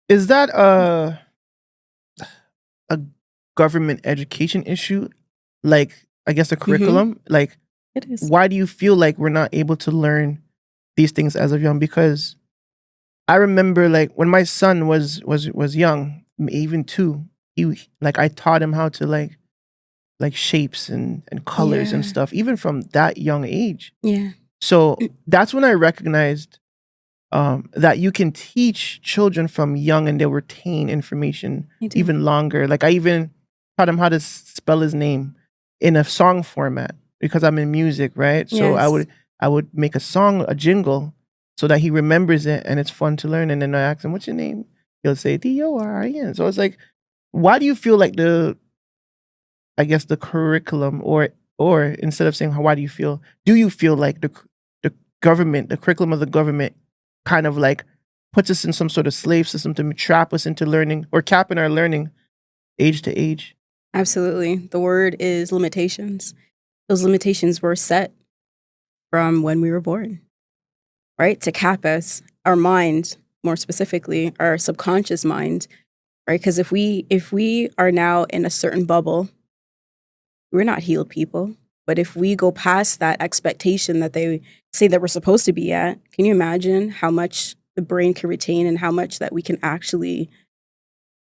Is that a government education issue? Like, I guess the Hmm. curriculum? Like, It is. why do you feel like we're not able to learn these things as of young? Because I remember like when my son was young, even 2, like I taught him how to like shapes and colors and Yeah. stuff, even from that young age. Yeah. So that's when I recognized that you can teach children from young and they'll retain information I do. even longer. Like I even taught him how to spell his name in a song format because I'm in music, right? So Yes. I would make a song, a jingle, so that he remembers it and it's fun to learn. And then I ask him, "What's your name?" He'll say Dion. So it's like, why do you feel like I guess the curriculum, or instead of saying why do you feel like the government, the curriculum of the government kind of like puts us in some sort of slave system to trap us into learning or capping our learning age to age? Absolutely. The word is limitations. Those limitations were set from when we were born, right? To cap us, our mind, more specifically, our subconscious mind, right? Because if we are now in a certain bubble, we're not healed people. But if we go past that expectation that they say that we're supposed to be at, can you imagine how much the brain can retain and how much that we can actually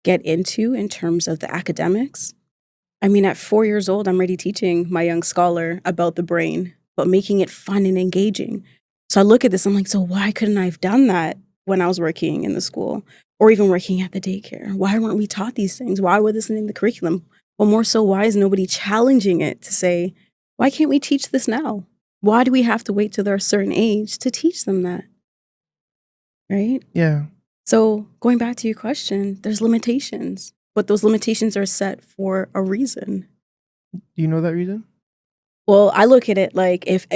get into in terms of the academics? I mean, at 4 years old, I'm already teaching my young scholar about the brain, but making it fun and engaging. So I look at this, I'm like, so why couldn't I have done that when I was working in the school or even working at the daycare? Why weren't we taught these things? Why was this in the curriculum? Well, more so, why is nobody challenging it to say, why can't we teach this now? Why do we have to wait till they're a certain age to teach them that? Right? Yeah. So going back to your question, there's limitations, but those limitations are set for a reason. Do you know that reason? Well, I look at it like if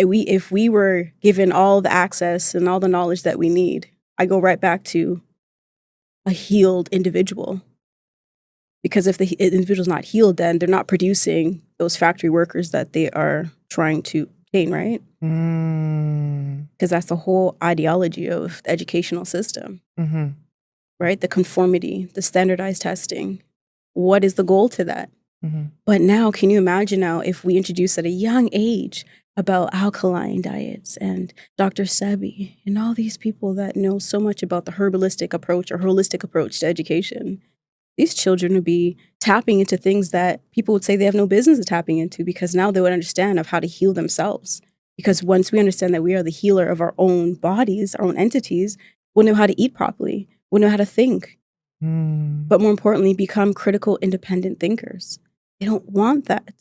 we were given all the access and all the knowledge that we need, I go right back to a healed individual. Because if the individual's not healed, then they're not producing those factory workers that they are trying to obtain, right? Mm. Because that's the whole ideology of the educational system, Mhm. right? The conformity, the standardized testing. What is the goal to that? Mhm. But now, can you imagine now if we introduce at a young age about alkaline diets and Dr. Sebi and all these people that know so much about the herbalistic approach or holistic approach to education? These children would be tapping into things that people would say they have no business of tapping into because now they would understand of how to heal themselves. Because once we understand that we are the healer of our own bodies, our own entities, we'll know how to eat properly, we'll know how to think, Mm. but more importantly, become critical, independent thinkers. They don't want that.